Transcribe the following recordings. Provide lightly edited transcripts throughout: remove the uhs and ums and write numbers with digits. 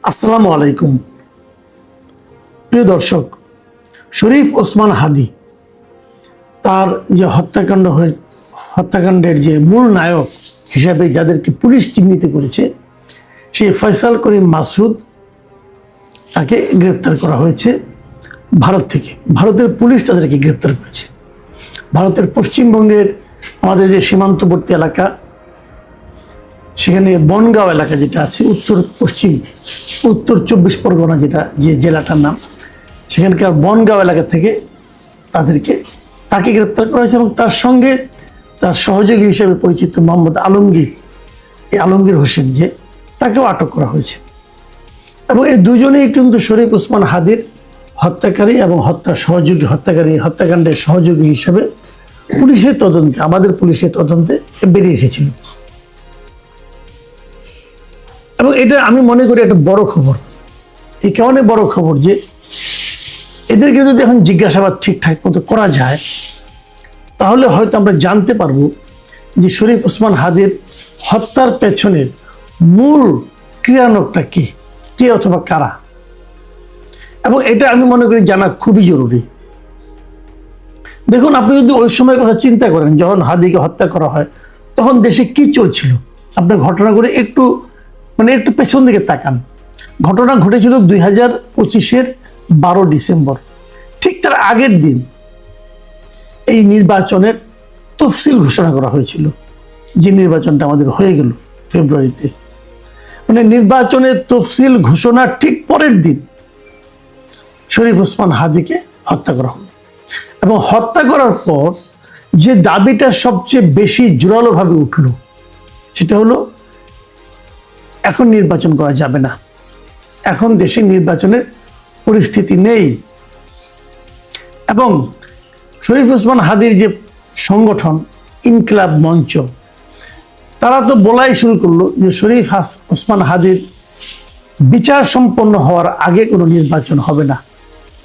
আসসালামু আলাইকুম প্রিয় দর্শক, শরীফ ওসমান হাদী তার যে হত্যাকাণ্ডের যে মূল নায়ক হিসাবে যাদেরকে পুলিশ চিহ্নিত করেছে, সেই ফয়সাল করিম মাসুদ তাকে গ্রেপ্তার করা হয়েছে ভারত থেকে। ভারতের পুলিশ তাদেরকে গ্রেপ্তার করেছে। ভারতের পশ্চিমবঙ্গের আমাদের যে সীমান্তবর্তী এলাকা, সেখানে বনগাঁও এলাকা যেটা আছে, উত্তর 24 পরগনা যেটা যে জেলাটার নাম, সেখানকার বনগাঁও এলাকা থেকে তাকে গ্রেপ্তার করা হয়েছে এবং তার সঙ্গে তার সহযোগী হিসেবে পরিচিত মোহাম্মদ আলমগীর হোসেন, যে তাকেও আটক করা হয়েছে। এবং এই দুজনেই কিন্তু শরীফ ওসমান হাদীর হত্যাকারী এবং হত্যাকাণ্ডের সহযোগী হিসেবে আমাদের পুলিশের তদন্তে বেরিয়ে এসেছিল। এবং এটা আমি মনে করি একটা বড় খবর। এই কারণে বড় খবর যে এদেরকে যদি এখন জিজ্ঞাসাবাদ ঠিকঠাক মতো করা যায়, তাহলে হয়তো আমরা জানতে পারবো যে শরীফ ওসমান হাদীর হত্যার পেছনের মূল ক্রিয়ানকটা কে অথবা কারা। এবং এটা আমি মনে করি জানা খুবই জরুরি। দেখুন, আপনি যদি ওই সময়ের কথা চিন্তা করেন, যখন হাদীকে হত্যা করা হয়, তখন দেশে কি চলছিল, আপনার ঘটনা করে একটু পেছন দিকে তাকান। ঘটনা ঘটেছিল 2025-এর 12 ডিসেম্বর। ঠিক তার আগের দিন এই নির্বাচনের তফসিল ঘোষণা করা হয়েছিল, যে নির্বাচনটা আমাদের হয়ে গেল ফেব্রুয়ারিতে। নির্বাচনের তফসিল ঘোষণার ঠিক পরের দিন শরীফ ওসমান হাদীকে হত্যা করা হলো। এবং হত্যা করার পর যে দাবিটা সবচেয়ে বেশি জোরালোভাবে উঠল, সেটা হলো এখন নির্বাচন করা যাবে না, এখন দেশে নির্বাচনের পরিস্থিতি নেই। এবং শরীফ ওসমান হাদীর যে সংগঠন ইনকিলাব মঞ্চ, তারা তো বলাই শুরু করলো যে শরীফ ওসমান হাদীর বিচার সম্পন্ন হওয়ার আগে কোনো নির্বাচন হবে না।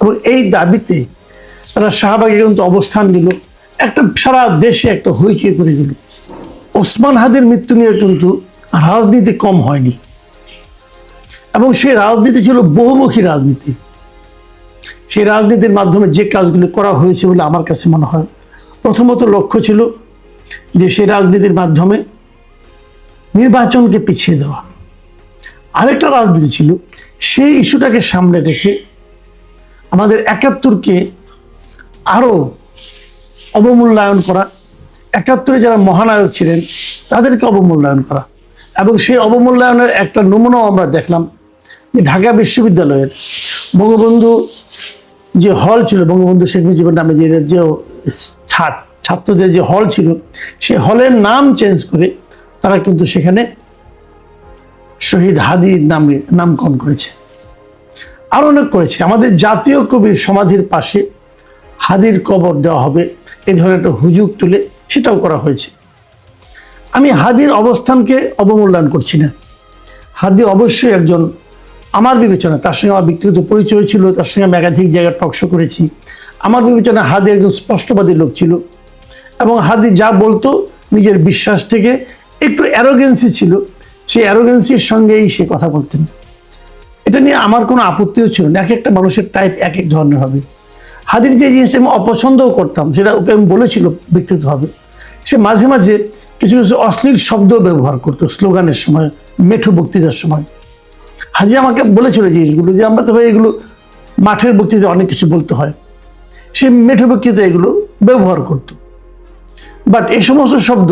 এবং এই দাবিতে তারা শাহবাগে কিন্তু অবস্থান নিল, একটা সারা দেশে একটা হইচই করে দিল। ওসমান হাদীর মৃত্যু নিয়ে কিন্তু রাজনীতি কম হয়নি, এবং সেই রাজনীতি ছিল বহুমুখী রাজনীতি। সেই রাজনীতির মাধ্যমে যে কাজগুলি করা হয়েছে বলে আমার কাছে মনে হয়, প্রথমত লক্ষ্য ছিল যে সেই রাজনীতির মাধ্যমে নির্বাচনকে পিছিয়ে দেওয়া। আরেকটা রাজনীতি ছিল সেই ইস্যুটাকে সামনে রেখে আমাদের 71-কে আরও অবমূল্যায়ন করা, 71-এ যারা মহানায়ক ছিলেন তাদেরকে অবমূল্যায়ন করা। এবং সেই অবমূল্যায়নের একটা নমুনাও আমরা দেখলাম যে ঢাকা বিশ্ববিদ্যালয়ের বঙ্গবন্ধু যে হল ছিল, বঙ্গবন্ধু শেখ মুজিবের নামে যে ছাত্রদের যে হল ছিল, সেই হলের নাম চেঞ্জ করে তারা কিন্তু সেখানে শহীদ হাদীর নামে নামকরণ করেছে। আরও অনেক করেছে। আমাদের জাতীয় কবির সমাধির পাশে হাদীর কবর দেওয়া হবে, এই ধরনের একটা হুজুগ তুলে সেটাও করা হয়েছে। আমি হাদীর অবস্থানকে অবমূল্যায়ন করছি না। হাদী অবশ্যই একজন, আমার বিবেচনা, তার সঙ্গে আমার ব্যক্তিগত পরিচয় ছিল, তার সঙ্গে আমি একাধিক জায়গায় টকশো করেছি। আমার বিবেচনা হাদী একজন স্পষ্টবাদী লোক ছিল, এবং হাদী যা বলতো নিজের বিশ্বাস থেকে একটু অ্যারোগেন্সি ছিল, সেই অ্যারোগেন্সির সঙ্গেই সে কথা বলতেন। এটা নিয়ে আমার কোনো আপত্তিও ছিল না। এক একটা মানুষের টাইপ এক এক ধরনের হবে। হাদীর যে জিনিসটা আমি অপছন্দও করতাম, সেটা ওকে আমি বলেছিল ব্যক্তিগতভাবে, সে মাঝে মাঝে কিছু কিছু অশ্লীল শব্দ ব্যবহার করতো স্লোগানের সময়, মেঠো বক্তৃতার সময়। হাজি আমাকে বলেছিল যে জিনিসগুলো, যে আমরা তো ভাই এগুলো মাঠের বক্তৃতা অনেক কিছু বলতে হয়, সে মেঠো বক্তৃতা এগুলো ব্যবহার করত। বাট এই সমস্ত শব্দ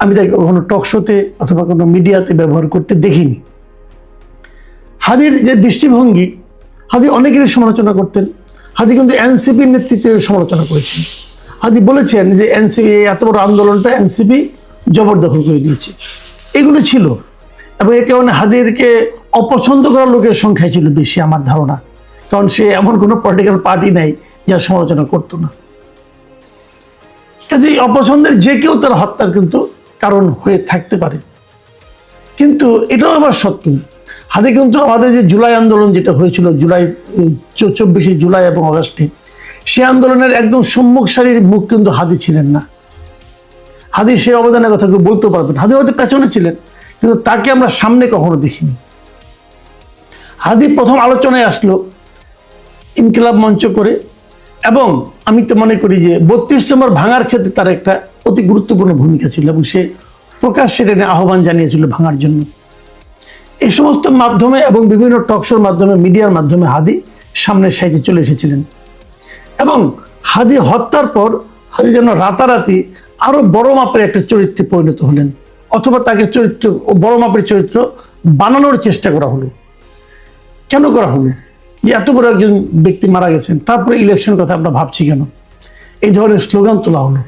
আমি তাকে কখনো টকশোতে অথবা কোনো মিডিয়াতে ব্যবহার করতে দেখিনি। হাদীর যে দৃষ্টিভঙ্গি, হাদী অনেকেরই সমালোচনা করতেন। হাদী কিন্তু এনসিপির নেতৃত্বে সমালোচনা করেছেন। হাদী বলেছেন যে এনসিপি, এত বড় আন্দোলনটা এনসিপি জবরদখল করে নিয়েছে, এগুলো ছিল। এবং এই কারণে হাদীরকে অপছন্দ করার লোকের সংখ্যাই ছিল বেশি আমার ধারণা, কারণ সে এমন কোনো পলিটিক্যাল পার্টি নাই যার সমালোচনা করতো না। কাজে এই অপছন্দের যে কেউ তার হত্যার কিন্তু কারণ হয়ে থাকতে পারে। কিন্তু এটাও আবার সত্য, হাদী কিন্তু আমাদের যে জুলাই আন্দোলন যেটা হয়েছিল, 24শে জুলাই এবং আগস্টে, সে আন্দোলনের একদম সম্মুখ সারির মুখ কিন্তু হাদী ছিলেন না। হাদী সেই অবদানের কথা কেউ বলতে পারবেন। হাদী হয়তো পেছনে ছিলেন, কিন্তু তাকে আমরা সামনে কখনো দেখিনি। হাদি প্রথম আলোচনায় আসলো ইনকিলাব মঞ্চ করে, এবং আমি তো মনে করি যে 32 নম্বর ভাঙার ক্ষেত্রে তার একটা অতি গুরুত্বপূর্ণ ভূমিকা ছিল, এবং সে প্রকাশ্যে টেনে আহ্বান জানিয়েছিল ভাঙার জন্য। এই সমস্ত মাধ্যমে এবং বিভিন্ন টকশোর মাধ্যমে, মিডিয়ার মাধ্যমে হাদি সামনের সাইডে চলে এসেছিলেন, এবং হাদি হত্যার পর হাদি যেন রাতারাতি আরো বড় মাপের একটা চরিত্রে পরিণত হলেন, অথবা তাকে চরিত্র বড় মাপের চরিত্র বানানোর চেষ্টা করা হলো। কেন করা হলো? যে এত বড় একজন ব্যক্তি মারা গেছেন, তারপরে ইলেকশন কথা আমরা ভাবছি কেন? এই ধরনের স্লোগান তোলা হলো।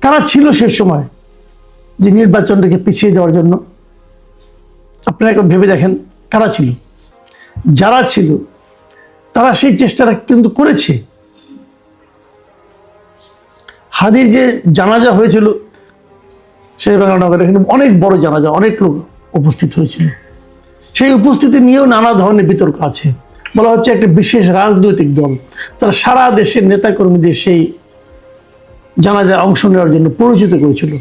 কারা ছিল সে সময় যে নির্বাচনটাকে পিছিয়ে দেওয়ার জন্য? আপনারা একবার ভেবে দেখেন কারা ছিল। যারা ছিল তারা সেই চেষ্টাটা কিন্তু করেছে। হাদির যে জানাজা হয়েছিল সেই বাংলানগরে, এখানে অনেক বড় জানাজা, অনেক লোক উপস্থিত হয়েছিল। সেই উপস্থিতি নিয়েও নানা ধরনের বিতর্ক আছে। বলা হচ্ছে একটা বিশেষ রাজনৈতিক দল তারা সারা দেশের নেতাকর্মীদের সেই জানাজায় অংশ নেওয়ার জন্য পরিচিত করেছিল,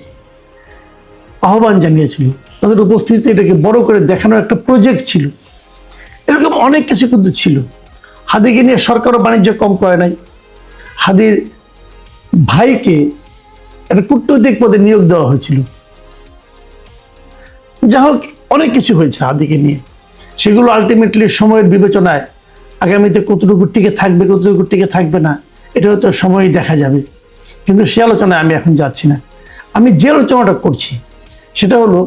আহ্বান জানিয়েছিল। তাদের উপস্থিতিতে এটাকে বড় করে দেখানোর একটা প্রজেক্ট ছিল। এরকম অনেক কিছু কিন্তু ছিল। হাদিকে নিয়ে সরকারও বাণিজ্য কম করে নাই। হাদির ভাইকে একটা কূটনৈতিক পদে নিয়োগ দেওয়া হয়েছিল। যা হোক, অনেক কিছু হয়েছে হাদিকে নিয়ে। সেগুলো আলটিমেটলি সময়ের বিবেচনায় আগামীতে কতটুকু টিকে থাকবে, কতটুকু টিকে থাকবে না, এটা হয়তো সময়ই দেখা যাবে। কিন্তু সে আলোচনায় আমি এখন যাচ্ছি না। আমি যে আলোচনাটা করছি সেটা হলো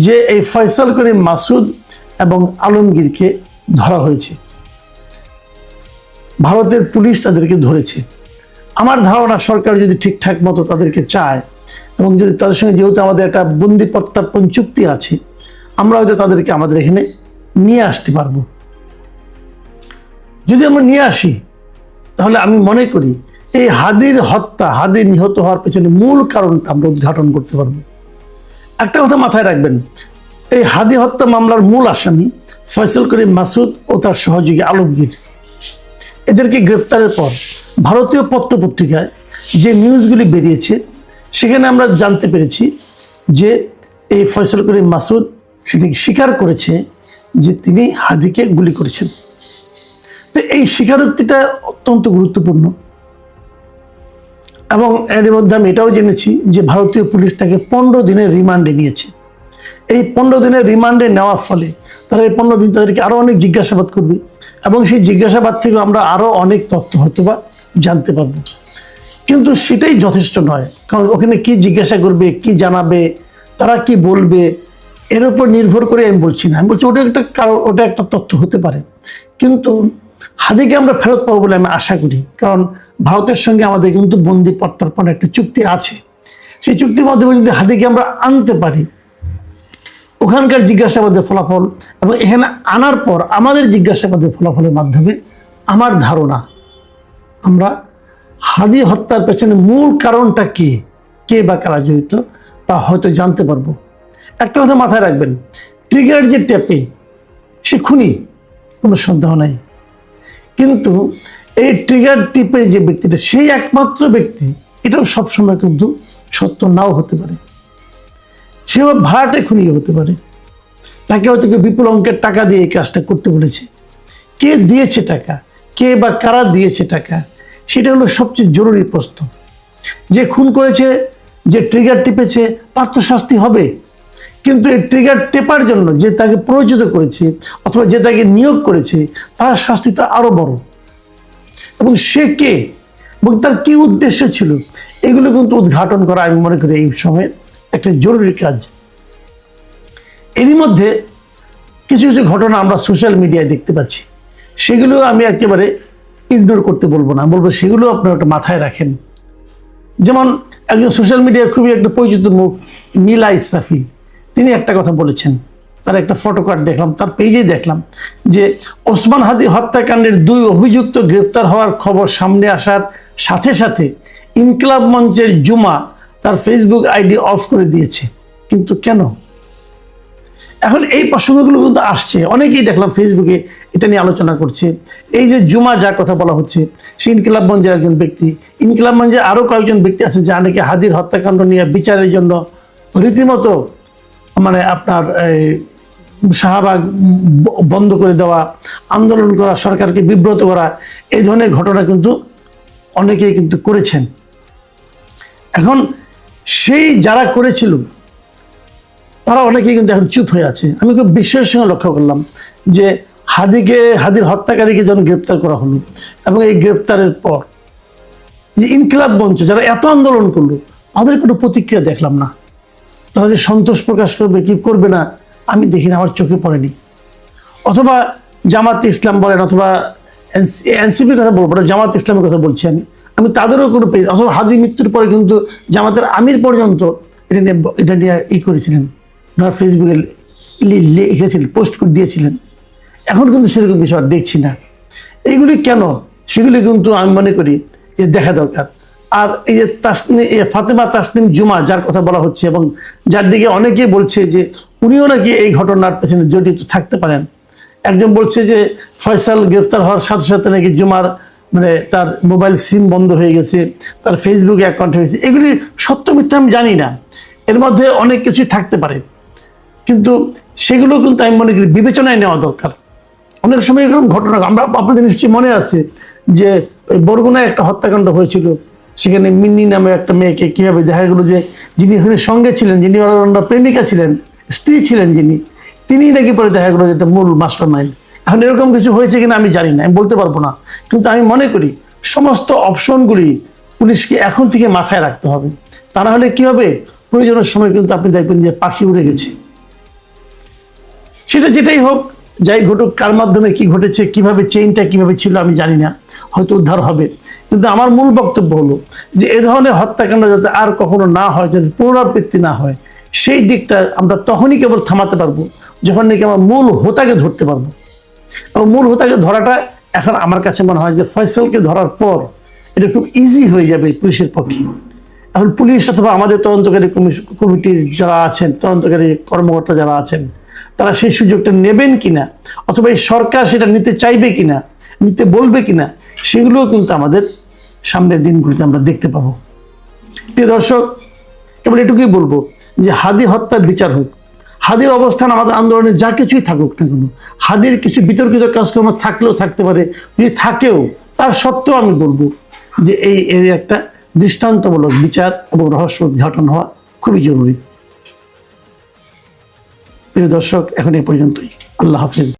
যে এই ফয়সাল করিম মাসুদ এবং আলমগীরকে ধরা হয়েছে, ভারতের পুলিশ তাদেরকে ধরেছে। আমার ধারণা সরকার যদি ঠিকঠাক মতো তাদেরকে চায়, এবং যদি তাদের সঙ্গে যেহেতু আমাদের একটা বন্দি প্রত্যার্পণ চুক্তি আছে, আমরা হয়তো তাদেরকে আমাদের এখানে নিয়ে আসতে পারবো। যদি আমরা নিয়ে আসি তাহলে আমি মনে করি এই হাদির হত্যা, হাদির নিহত হওয়ার পেছনে মূল কারণটা আমরা উদ্ঘাটন করতে পারবো। একটা কথা মাথায় রাখবেন, এই হাদি হত্যা মামলার মূল আসামি ফয়সাল করিম মাসুদ ও তার সহযোগী আলমগীর। এদেরকে গ্রেপ্তারের পর ভারতীয় পত্রপত্রিকায় যে নিউজগুলি বেরিয়েছে সেখানে আমরা জানতে পেরেছি যে এই ফয়সাল করিম মাসুদ সেটি স্বীকার করেছে যে তিনি হাদিকে গুলি করেছেন। তো এই স্বীকারোক্তিটা অত্যন্ত গুরুত্বপূর্ণ। এবং এর মধ্যে আমি এটাও জেনেছি যে ভারতীয় পুলিশ তাকে 15 দিনের রিমান্ডে নিয়েছে। এই 15 দিনের রিমান্ডে নেওয়ার ফলে তারা এই 15 দিন তাদেরকে আরও অনেক জিজ্ঞাসাবাদ করবে, এবং সেই জিজ্ঞাসাবাদ থেকে আমরা আরও অনেক তথ্য হয়তো বা জানতে পারবো। কিন্তু সেটাই যথেষ্ট নয়, কারণ ওখানে কি জিজ্ঞাসা করবে, কি জানাবে, তারা কি বলবে, এর উপর নির্ভর করে আমি বলছি না। আমি বলছি ওটা একটা তথ্য হতে পারে, কিন্তু হাদিকে আমরা ফেরত পাবো বলে আমি আশা করি। কারণ ভারতের সঙ্গে আমাদের কিন্তু বন্দি প্রত্যার্পণ একটা চুক্তি আছে। সেই চুক্তির মাধ্যমে যদি হাদিকে আমরা আনতে পারি, ওখানকার জিজ্ঞাসাবাদের ফলাফল এবং এখানে আনার পর আমাদের জিজ্ঞাসাবাদের ফলাফলের মাধ্যমে আমার ধারণা আমরা হাদি হত্যার পেছনে মূল কারণটা কে বা কারা জড়িত তা হয়তো জানতে পারবো। একটা কথা মাথায় রাখবেন, ট্রিগার যে টেপে সে খুনি, কোনো সন্দেহ নাই। কিন্তু এই ট্রিগার টিপে যে ব্যক্তিটা সেই একমাত্র ব্যক্তি, এটাও সবসময় কিন্তু সত্য নাও হতে পারে। সে ভাড়াটে খুনি হতে পারে, তাকে হয়তো কেউ বিপুল অঙ্কের টাকা দিয়ে এই কাজটা করতে বলেছে। কে দিয়েছে টাকা, কে বা কারা দিয়েছে টাকা, সেটা হলো সবচেয়ে জরুরি প্রশ্ন। যে খুন করেছে, যে ট্রিগার টিপেছে, তার তো শাস্তি হবে। কিন্তু এই ট্রিগার টেপার জন্য যে তাকে প্ররোচিত করেছে অথবা যে তাকে নিয়োগ করেছে, তার শাস্তিটা আরো বড়। এবং সে কে এবং তার কি উদ্দেশ্য ছিল, এগুলো কিন্তু উদ্ঘাটন করা আমি মনে করি এই সময়ে একটা জরুরি কাজ। এরই মধ্যে কিছু কিছু ঘটনা আমরা সোশ্যাল মিডিয়ায় দেখতে পাচ্ছি, সেগুলো আমি একেবারে ইগনোর করতে বলবো না, বলবো সেগুলো আপনারা একটা মাথায় রাখেন। যেমন একজন সোশ্যাল মিডিয়ার খুবই একটা পরিচিত মুখ নীলা ইসরাফিল, তিনি একটা কথা বলেছেন। তার একটা ফটোকার্ড দেখলাম, তার পেজেই দেখলাম যে ওসমান হাদি হত্যাকাণ্ডের 2 অভিযুক্ত গ্রেপ্তার হওয়ার খবর সামনে আসার সাথে সাথে ইনকিলাব মঞ্চের জুমা তার ফেসবুক আইডি অফ করে দিয়েছে। কিন্তু কেন? এখন এই প্রসঙ্গগুলো কিন্তু আসছে, অনেকেই দেখলাম ফেসবুকে এটা নিয়ে আলোচনা করছে। এই যে জুমা যার কথা বলা হচ্ছে, সে ইনকিলাব মঞ্চের একজন ব্যক্তি। ইনকিলাব মঞ্চে আরও কয়েকজন ব্যক্তি আছে যা নাকি হাদির হত্যাকাণ্ড নিয়ে বিচারের জন্য রীতিমতো আপনার শাহবাগ বন্ধ করে দেওয়া, আন্দোলন করা, সরকারকে বিব্রত করা, এই ধরনের ঘটনা কিন্তু অনেকেই কিন্তু করেছেন। এখন সেই যারা করেছিল তারা অনেকেই কিন্তু এখন চুপ হয়ে আছে। আমি খুব বিস্ময়ের সঙ্গে লক্ষ্য করলাম যে হাদির হত্যাকারীকে যখন গ্রেপ্তার করা হলো, এবং এই গ্রেপ্তারের পর যে ইনকিলাব মঞ্চ যারা এত আন্দোলন করলো, তাদের কোনো প্রতিক্রিয়া দেখলাম না। তারা যে সন্তোষ প্রকাশ করবে কি করবে না আমি দেখিনি, আমার চোখে পড়েনি। অথবা জামাত ইসলাম বলেন, অথবা এনসিপির কথা বলবো না, জামাত ইসলামের কথা বলছি আমি তাদেরও কোনো পেজ, অথবা হাদি মৃত্যুর পরে কিন্তু জামাতের আমির পর্যন্ত এটা নিয়ে করেছিলেন, ওনারা ফেসবুকে লিখেছিলেন, পোস্ট করে দিয়েছিলেন। এখন কিন্তু সেরকম বিষয় আর দেখছি না। এইগুলি কেন, সেগুলি কিন্তু আমি মনে করি যে দেখা দরকার। আর এই যে ফাতেমা তাসনিম জুমা যার কথা বলা হচ্ছে, এবং যার দিকে অনেকেই বলছে যে উনিও নাকি এই ঘটনার পেছনে জড়িত থাকতে পারেন। একজন বলছে যে ফয়সাল গ্রেফতার হওয়ার সাথে সাথে নাকি জুমার তার মোবাইল সিম বন্ধ হয়ে গেছে, তার ফেসবুকে অ্যাকাউন্ট হয়েছে। এগুলি সত্য মিথ্যা আমি জানি না, এর মধ্যে অনেক কিছুই থাকতে পারে, কিন্তু সেগুলো কিন্তু আমি মনে করি বিবেচনায় নেওয়া দরকার। অনেক সময় এরকম ঘটনা আপনাদের নিশ্চয়ই মনে আছে যে ওই বরগুনায় একটা হত্যাকাণ্ড হয়েছিল, সেখানে মিন্নি নামে একটা মেয়েকে কীভাবে দেখা গেলো যে যিনি ওখানে সঙ্গে ছিলেন, যিনি ওনার প্রেমিকা ছিলেন, স্ত্রী ছিলেন যিনি, তিনি নাকি পরে দেখা গেলো যে একটা মূল মাস্টার মাইন্ড। এখন এরকম কিছু হয়েছে কিনা আমি জানি না, আমি বলতে পারবো না, কিন্তু আমি মনে করি সমস্ত অপশনগুলি পুলিশকে এখন থেকে মাথায় রাখতে হবে। তা না হলে কী হবে, প্রয়োজনের সময় কিন্তু আপনি দেখবেন যে পাখি উড়ে গেছে। সেটা যেটাই হোক, যাই ঘটুক, কার মাধ্যমে কি ঘটেছে, কিভাবে চেইনটা কিভাবে ছিল আমি জানি না, হয়তো উদ্ধার হবে। কিন্তু আমার মূল বক্তব্য হলো যে এ ধরনের হত্যাকাণ্ড যাতে আর কখনো না হয়, যাতে পুনরাবৃত্তি না হয়, সেই দিকটা আমরা তখনই কেবল থামাতে পারবো যখন নাকি আমরা মূল হোতাকে ধরতে পারবো। এবং মূল হোতাকে ধরাটা এখন আমার কাছে মনে হয় যে ফয়সালকে ধরার পর এটা খুব ইজি হয়ে যাবে পুলিশের পক্ষে। এখন পুলিশ অথবা আমাদের তদন্তকারী কমিটির যারা আছেন, তদন্তকারী কর্মকর্তা যারা আছেন, তারা সেই সুযোগটা নেবেন কিনা, অথবা এই সরকার সেটা নিতে চাইবে কিনা, নিতে বলবে কিনা, সেগুলোও কিন্তু আমাদের সামনের দিনগুলিতে আমরা দেখতে পাবো। প্রিয় দর্শক, কেবল এটুকুই বলবো যে হাদি হত্যার বিচার হোক। হাদির অবস্থান আমাদের আন্দোলনে যা কিছুই থাকুক না কেন, হাদির কিছু বিতর্কিত কাজকর্ম থাকলেও থাকতে পারে, যদি থাকেও তার সত্ত্বেও আমি বলবো যে এর একটা দৃষ্টান্তমূলক বিচার এবং রহস্য উদ্ঘাটন হওয়া খুবই জরুরি। প্রিয় দর্শক, এখন এই পর্যন্তই। আল্লাহ হাফিজ।